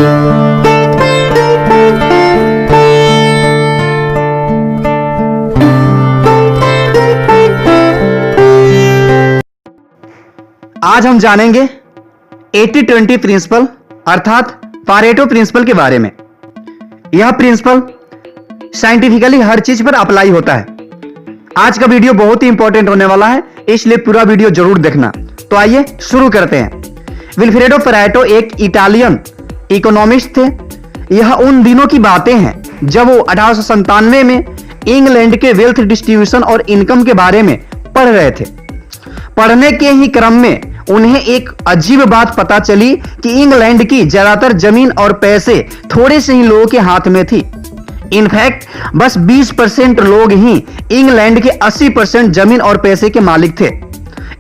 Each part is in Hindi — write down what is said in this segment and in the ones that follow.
आज हम जानेंगे 80-20 प्रिंसिपल अर्थात पारेटो प्रिंसिपल के बारे में। यह प्रिंसिपल साइंटिफिकली हर चीज पर अप्लाई होता है। आज का वीडियो बहुत ही इंपॉर्टेंट होने वाला है, इसलिए पूरा वीडियो जरूर देखना। तो आइए शुरू करते हैं। विल्फ्रेडो पारेटो एक इटालियन इकोनॉमिस्ट थे। यह उन दिनों की बातें हैं जब वो 1897 में इंग्लैंड के वेल्थ डिस्ट्रीब्यूशन और इनकम के बारे में पढ़ रहे थे। पढ़ने के ही क्रम में उन्हें एक अजीब बात पता चली कि इंग्लैंड की ज्यादातर जमीन और पैसे थोड़े से ही लोगों के हाथ में थी। इनफैक्ट बस 20% लोग ही इंग्लैंड के 80% जमीन और पैसे के मालिक थे।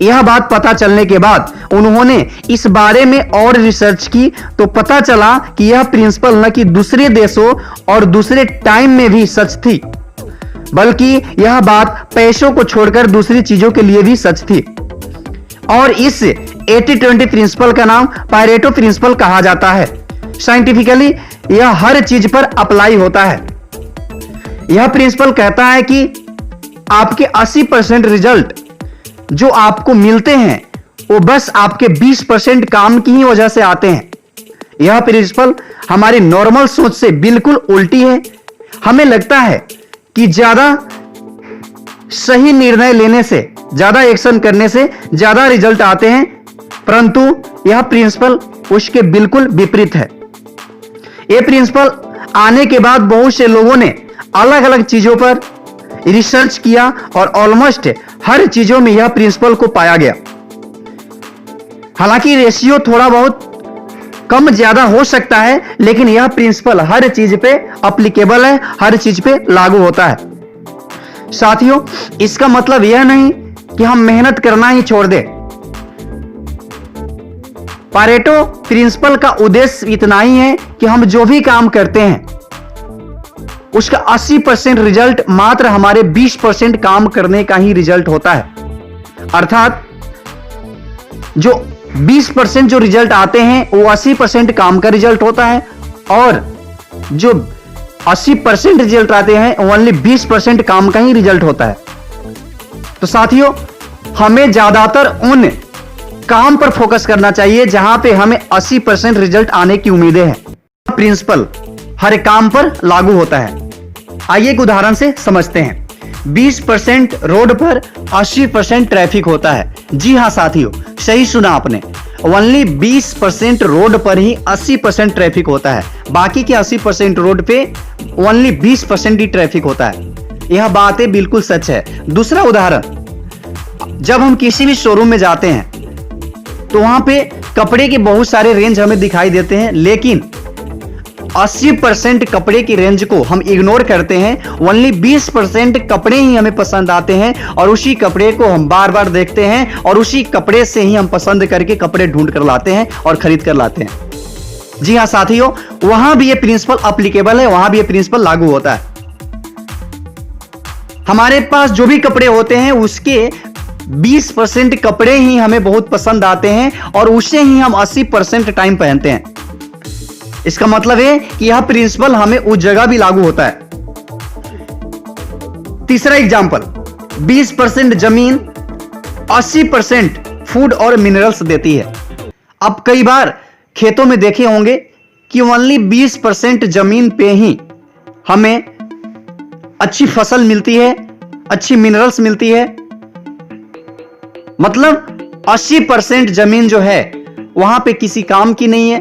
यह बात पता चलने के बाद उन्होंने इस बारे में और रिसर्च की तो पता चला कि यह प्रिंसिपल न कि दूसरे देशों और दूसरे टाइम में भी सच थी, बल्कि यह बात पैसों को छोड़कर दूसरी चीजों के लिए भी सच थी। और इस 80-20 प्रिंसिपल का नाम पारेटो प्रिंसिपल कहा जाता है। साइंटिफिकली यह हर चीज पर अप्लाई होता है। यह प्रिंसिपल कहता है कि आपके 80% रिजल्ट जो आपको मिलते हैं वो बस आपके 20% काम की ही वजह से आते हैं। यह प्रिंसिपल हमारी नॉर्मल सोच से बिल्कुल उल्टी है। हमें लगता है कि ज्यादा सही निर्णय लेने से, ज्यादा एक्शन करने से ज्यादा रिजल्ट आते हैं, परंतु यह प्रिंसिपल उसके बिल्कुल विपरीत है। यह प्रिंसिपल आने के बाद बहुत से लोगों ने अलग अलग चीजों पर रिसर्च किया और ऑलमोस्ट हर चीजों में यह प्रिंसिपल को पाया गया। हालांकि रेशियो थोड़ा बहुत कम ज्यादा हो सकता है, लेकिन यह प्रिंसिपल हर चीज पे अप्लीकेबल है, हर चीज पे लागू होता है। साथियों, इसका मतलब यह नहीं कि हम मेहनत करना ही छोड़ दें। पारेटो प्रिंसिपल का उद्देश्य इतना ही है कि हम जो भी काम करते हैं उसका 80% रिजल्ट मात्र हमारे 20% काम करने का ही रिजल्ट होता है। अर्थात जो 20% जो रिजल्ट आते हैं वो 80% काम का रिजल्ट होता है, और जो 80% रिजल्ट आते हैं ओनली 20% काम का ही रिजल्ट होता है। तो साथियों, हमें ज्यादातर उन काम पर फोकस करना चाहिए जहां पे हमें 80% रिजल्ट आने की उम्मीदें हैं। प्रिंसिपल हर काम पर लागू होता है। आइए एक उदाहरण से समझते हैं। 20% रोड पर 80% ट्रैफिक होता है। जी हां साथियों, सही सुना आपने। ओनली 20% रोड पर ही 80% ट्रैफिक होता है। बाकी के 80% रोड पे ओनली 20% ही ट्रैफिक होता है। यह बात बिल्कुल सच है। दूसरा उदाहरण, जब हम किसी भी शोरूम में जाते हैं तो वहां पे कपड़े के बहुत सारे रेंज हमें दिखाई देते हैं, लेकिन 80% कपड़े की रेंज को हम इग्नोर करते हैं। ओनली 20% कपड़े ही हमें पसंद आते हैं और उसी कपड़े को हम बार बार देखते हैं और उसी कपड़े से ही हम पसंद करके कपड़े ढूंढ कर लाते हैं और खरीद कर लाते हैं। जी हां साथियों, वहां भी ये प्रिंसिपल अप्लीकेबल है, वहां भी ये प्रिंसिपल लागू होता है। हमारे पास जो भी कपड़े होते हैं उसके 20% कपड़े ही हमें बहुत पसंद आते हैं और उसे ही हम 80% टाइम पहनते हैं। इसका मतलब है कि यह प्रिंसिपल हमें उस जगह भी लागू होता है। तीसरा एग्जांपल, 20% जमीन 80% फूड और मिनरल्स देती है। अब कई बार खेतों में देखे होंगे कि ओनली 20% जमीन पे ही हमें अच्छी फसल मिलती है, अच्छी मिनरल्स मिलती है। मतलब 80% जमीन जो है वहां पे किसी काम की नहीं है,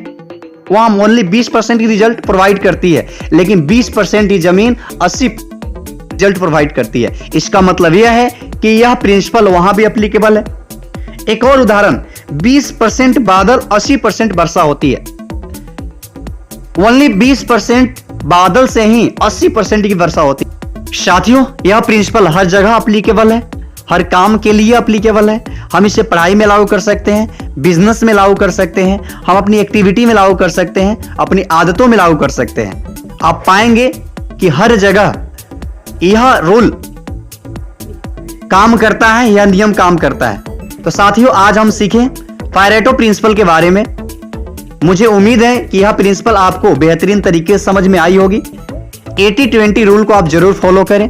वहां ओनली 20% की रिजल्ट प्रोवाइड करती है, लेकिन 20% ही जमीन 80 रिजल्ट प्रोवाइड करती है। इसका मतलब यह है कि यह प्रिंसिपल वहां भी एप्लीकेबल है। एक और उदाहरण, 20% बादल 80% वर्षा होती है। ओनली 20% बादल से ही 80% की वर्षा होती है। साथियों, यह प्रिंसिपल हर जगह एप्लीकेबल है, हर काम के लिए एप्लीकेबल है। हम इसे पढ़ाई में लागू कर सकते हैं, बिजनेस में लागू कर सकते हैं, हम अपनी एक्टिविटी में लागू कर सकते हैं, अपनी आदतों में लागू कर सकते हैं। आप पाएंगे कि हर जगह यह रूल काम करता है, यह नियम काम करता है। तो साथियों, आज हम सीखें पारेटो प्रिंसिपल के बारे में। मुझे उम्मीद है कि यह प्रिंसिपल आपको बेहतरीन तरीके से समझ में आई होगी। 80-20 रूल को आप जरूर फॉलो करें।